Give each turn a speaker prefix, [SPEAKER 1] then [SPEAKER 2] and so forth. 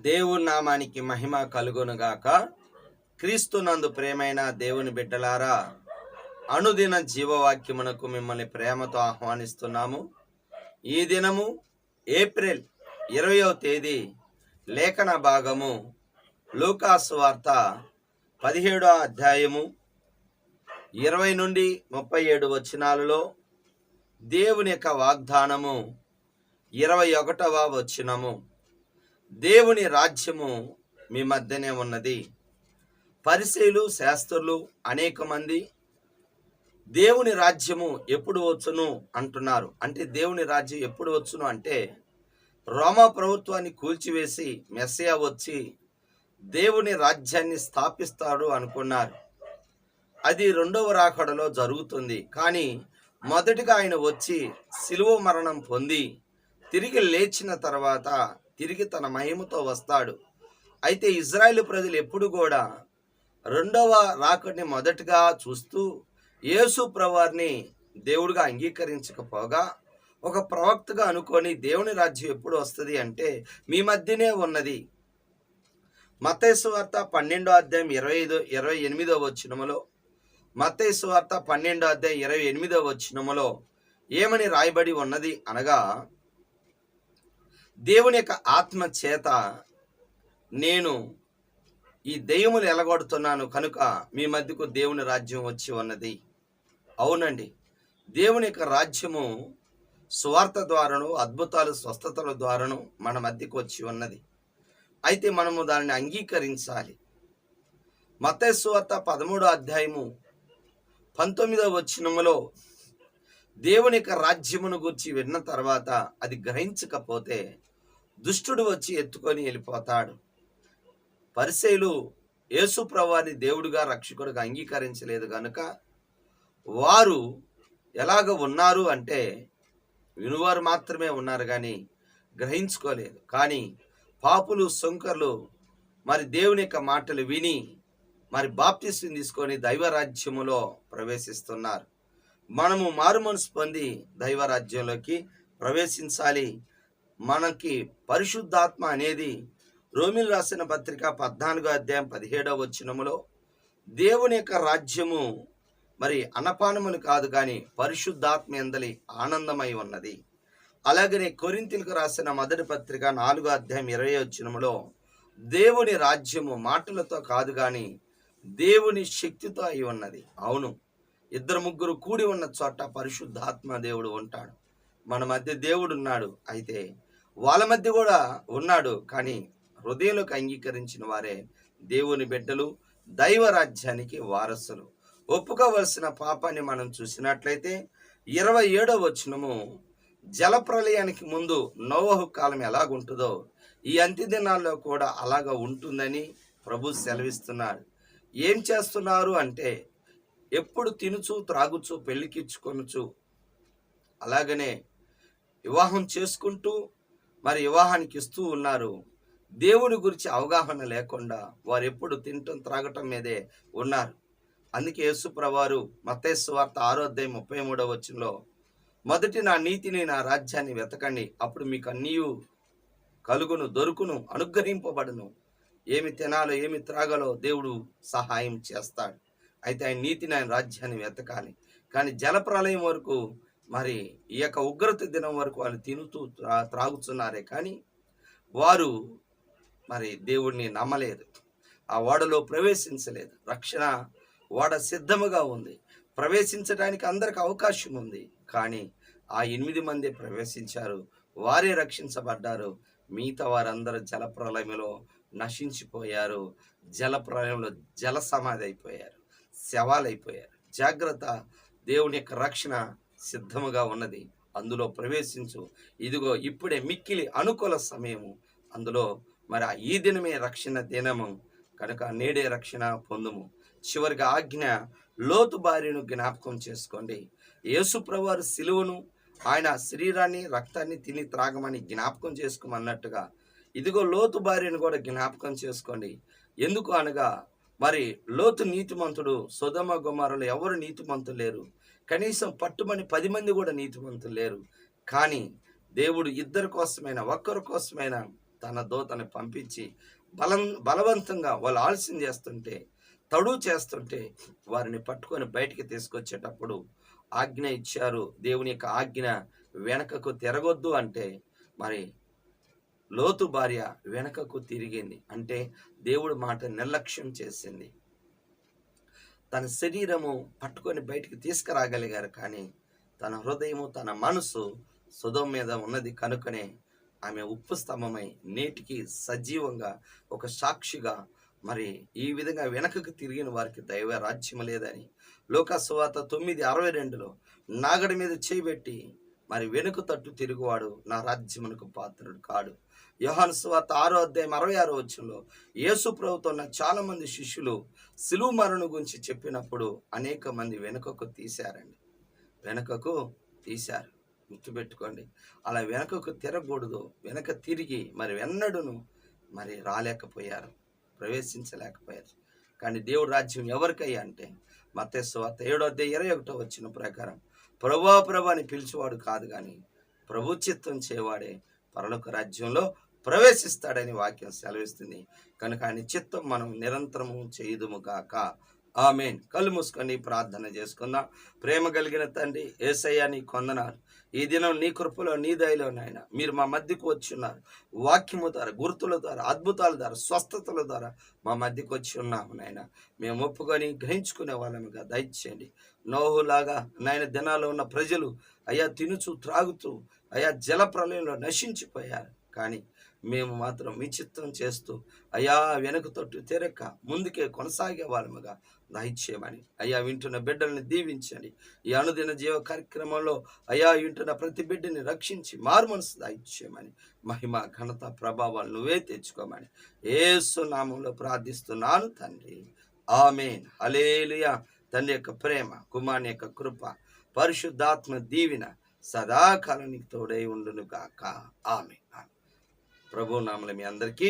[SPEAKER 1] దేవుని నామానికి మహిమ కలుగునుగాక. క్రీస్తునందు ప్రేమైన దేవుని బిడ్డలారా, అనుదిన జీవవాక్యమునకు మిమ్మల్ని ప్రేమతో ఆహ్వానిస్తున్నాము. ఈ దినము ఏప్రిల్ 20వ తేదీ లేఖన భాగము లూకాసు వార్త 17వ అధ్యాయము 20 నుండి 37 వచనాలలో దేవుని యొక్క వాగ్దానము 21వ వచనము. దేవుని రాజ్యము మీ మధ్యనే ఉన్నది. పరిసయ్యులు శాస్త్రులు అనేక మంది దేవుని రాజ్యము ఎప్పుడు వచ్చును అంటున్నారు. అంటే దేవుని రాజ్యం ఎప్పుడు వచ్చును అంటే రోమా ప్రభుత్వాన్ని కూల్చివేసి మెస్సియా వచ్చి దేవుని రాజ్యాన్ని స్థాపిస్తాడు అనుకున్నారు. అది రెండవ రాకడలో జరుగుతుంది. కానీ మొదటిగా ఆయన వచ్చి శిలువ మరణం పొంది తిరిగి లేచిన తర్వాత తిరిగి తన మహిమతో వస్తాడు. అయితే ఇజ్రాయేలు ప్రజలు ఎప్పుడు కూడా రెండవ రాకడిని మొదటగా చూస్తూ యేసు ప్రభువారిని దేవుడిగా అంగీకరించకపోగా ఒక ప్రవక్తగా అనుకొని దేవుని రాజ్యం ఎప్పుడు వస్తుంది అంటే మీ మధ్యనే ఉన్నది. మత్తయి సువార్త 12వ అధ్యాయం 28వ వచనములో, మత్తయి సువార్త 12వ అధ్యాయం 28వ వచనములో ఏమని రాయబడి ఉన్నది అనగా, దేవుని యొక్క ఆత్మ చేత నేను ఈ దెయ్యములు ఎలగొడుతున్నాను కనుక మీ మధ్యకు దేవుని రాజ్యం వచ్చి ఉన్నది. అవునండి, దేవుని యొక్క రాజ్యము సువార్త ద్వారాను అద్భుతాలు స్వస్థతల ద్వారాను మన మధ్యకు వచ్చి ఉన్నది. అయితే మనము దానిని అంగీకరించాలి. మత్తయి సువార్త 13వ అధ్యాయము 19వ వచనములో దేవుని యొక్క రాజ్యమును గురించి విన్న తర్వాత అది గ్రహించకపోతే దుష్టుడు వచ్చి ఎత్తుకొని వెళ్ళిపోతాడు. పరిసయ్యులు యేసు ప్రభువారిని దేవుడిగా రక్షకుడిగా అంగీకరించలేదు కనుక వారు ఎలాగ ఉన్నారు అంటే వినువారు మాత్రమే ఉన్నారు కానీ గ్రహించుకోలేదు. కానీ పాపులు సుంకర్లు మరి దేవుని యొక్క మాటలు విని మరి బాప్తిస్మం తీసుకొని దైవరాజ్యములో ప్రవేశిస్తున్నారు. మనము మారుమనసు పొంది దైవరాజ్యంలోకి ప్రవేశించాలి. మనకి పరిశుద్ధాత్మ అనేది రోమీయులకు రాసిన పత్రిక 14వ అధ్యాయం 17వ వచనములో దేవుని యొక్క రాజ్యము మరి అన్నపానములు కాదు కానీ పరిశుద్ధాత్మ యందలి ఆనందమై ఉన్నది. అలాగనే కొరింథీయులకు రాసిన మొదటి పత్రిక 4వ అధ్యాయం 20వ వచనములో దేవుని రాజ్యము మాటలతో కాదు కానీ దేవుని శక్తితో అయి ఉన్నది. అవును, ఇద్దరు ముగ్గురు కూడి ఉన్న చోట పరిశుద్ధాత్మ దేవుడు ఉంటాడు. మన మధ్య దేవుడు ఉన్నాడు. అయితే వాళ్ళ మధ్య కూడా ఉన్నాడు. కానీ హృదయంలోకి అంగీకరించిన వారే దేవుని బిడ్డలు, దైవరాజ్యానికి వారసులు. ఒప్పుకోవలసిన పాపాన్ని మనం చూసినట్లయితే 27వ వచనము, జలప్రలయానికి ముందు నోవహు కాలం ఎలాగుంటుందో ఈ అంత్య దినాల్లో కూడా అలాగ ఉంటుందని ప్రభు సెలవిస్తున్నాడు. ఏం చేస్తున్నారు అంటే ఎప్పుడు తినుచు త్రాగుచు పెళ్లికిచ్చుకొనుచు అలాగనే వివాహం చేసుకుంటూ మరి వివాహానికి ఇస్తూ ఉన్నారు. దేవుడి గురించి అవగాహన లేకుండా వారు ఎప్పుడు తినటం త్రాగటం మీదే ఉన్నారు. అందుకే యేసు ప్రభువారు మత్తయి సువార్త 6వ అధ్యాయం 33వ వచనంలో మొదటి నా నీతిని నా రాజ్యాన్ని వెతకండి, అప్పుడు మీకు అన్నీ కలుగును, దొరుకును, అనుగ్రహింపబడును. ఏమి తినాలో ఏమి త్రాగాలో దేవుడు సహాయం చేస్తాడు. అయితే ఆయన నీతిని ఆయన రాజ్యాన్ని వెతకాలి. కానీ జలప్రలయం వరకు మరి ఈ యొక్క ఉగ్రత దినం వరకు వాళ్ళు తినుతూ త్రాగుతున్నారే కానీ వారు మరి దేవుడిని నమ్మలేదు. ఆ ఓడలో ప్రవేశించలేదు. రక్షణ ఓడ సిద్ధముగా ఉంది, ప్రవేశించడానికి అందరికి అవకాశం ఉంది. కానీ ఆ 8 మంది ప్రవేశించారు, వారే రక్షించబడ్డారు. మిగతా వారందరూ జలప్రలయంలో నశించిపోయారు. జలప్రలయంలో జల సమాధి అయిపోయారు, శవాలైపోయారు. జాగ్రత్త, దేవుని యొక్క రక్షణ సిద్ధముగా ఉన్నది. అందులో ప్రవేశించు. ఇదిగో ఇప్పుడే మిక్కిలి అనుకూల సమయము. అందులో మరి ఈ దినమే రక్షణ దినము కనుక నేడే రక్షణ పొందుము. చివరిగా ఆజ్ఞ, లోతు భార్యను జ్ఞాపకం చేసుకోండి. యేసు ప్రభువారు సిలువను, ఆయన శరీరాన్ని రక్తాన్ని తిని త్రాగమని జ్ఞాపకం చేసుకోమన్నట్టుగా ఇదిగో లోతు భార్యను కూడా జ్ఞాపకం చేసుకోండి. ఎందుకు అనగా మరి లోతు నీతిమంతుడు, సొదొమ గొమొర్రాలో ఎవరు నీతిమంతులు లేరు. కనీసం పట్టుమని 10 మంది కూడా నీతిమంతులు లేరు. కానీ దేవుడు ఇద్దరి కోసమైనా ఒక్కరి కోసమైనా తన దూతని పంపించి బలవంతంగా వాళ్ళు ఆలస్యం చేస్తుంటే, తడువు చేస్తుంటే వారిని పట్టుకొని బయటికి తీసుకొచ్చేటప్పుడు ఆజ్ఞ ఇచ్చారు. దేవుని యొక్క ఆజ్ఞ వెనకకు తిరగొద్దు అంటే, మరి లోతు భార్య వెనకకు తిరిగింది. అంటే దేవుడి మాట నిర్లక్ష్యం చేసింది. తన శరీరము పట్టుకొని బయటికి తీసుకురాగలిగారు, కానీ తన హృదయము, తన మనసు సొదొమ మీద ఉన్నది కనుకనే ఆమె ఉప్పు స్తంభమై నేటికి సజీవంగా ఒక సాక్షిగా, మరి ఈ విధంగా వెనకకు తిరిగిన వారికి దైవ రాజ్యం లేదని లూకా సువార్త 9:62లో నాగడి మీద చేయబెట్టి మరి వెనుక తట్టు తిరుగువాడు నా రాజ్యమునకు పాత్రుడు కాడు. యోహాను సువార్త 6:66 యేసు ప్రభుతో ఉన్న చాలా మంది శిష్యులు సిలువ మరణం గురించి చెప్పినప్పుడు అనేక మంది వెనుకకు తీశారండి. వెనుకకు తీశారు. గుర్తుపెట్టుకోండి, అలా వెనుకకు తిరగకూడదు. వెనక తిరిగి మరి వెన్నడును మరి రాలేకపోయారు, ప్రవేశించలేకపోయారు. కానీ దేవుడి రాజ్యం ఎవరికయ్యా అంటే, మత్తయి సువార్త 7:21 ప్రకారం ప్రభువా ప్రభు అని పిలిచేవాడు కాదు, కానీ ప్రభు చిత్తం చేయవాడే పరలోక రాజ్యంలో ప్రవేశిస్తాడని వాక్యం సెలవిస్తుంది. కనుక ఆయన చిత్తం మనం నిరంతరము చేయుదుము గాక. ఆమేన్. కళ్ళు మూసుకొని ప్రార్థన చేసుకుందాం. ప్రేమ కలిగిన తండ్రి యేసయ్యా, నీ కొందనాలు. ఈ దినం నీ కృపలో, నీ దయలో నాయన మీరు మా మధ్యకు వచ్చి ఉన్నారు. వాక్యము ద్వారా, గుర్తుల ద్వారా, అద్భుతాల ద్వారా, స్వస్థతల ద్వారా మా మధ్యకు వచ్చి ఉన్నాము నాయన. మేము ఒప్పుకొని గ్రహించుకునే వాళ్ళముగా దయచేయండి. నోహులాగా నాయన దినాల్లో ఉన్న ప్రజలు అయ్యా తినుచు త్రాగుతూ అయ్యా జల ప్రళయంలో నశించిపోయారు. కానీ మేము మాత్రం మీ చిత్తం చేస్తూ అయ్యా వెనుక తట్టు తిరక్క ముందుకే కొనసాగే వాళ్ళముగా దయచేయమని అయ్యా వింటున్న బిడ్డల్ని దీవించండి. ఈ అనుదిన జీవ కార్యక్రమంలో అయ్యా వింటున్న ప్రతి బిడ్డని రక్షించి మారు మనసు దయచేయమని, మహిమ ఘనత ప్రభావాలు నువ్వే తెచ్చుకోమని యేసు నామంలో ప్రార్థిస్తున్నాను తండ్రి. ఆమేన్. హల్లెలూయా. తండ్రి యొక్క ప్రేమ, కుమారుని యొక్క కృప, పరిశుద్ధాత్మ దీవెన సదాకాలం నీకు తోడై ఉండును గాక. ఆమేన్. ప్రభు నామములో మీ అందరికీ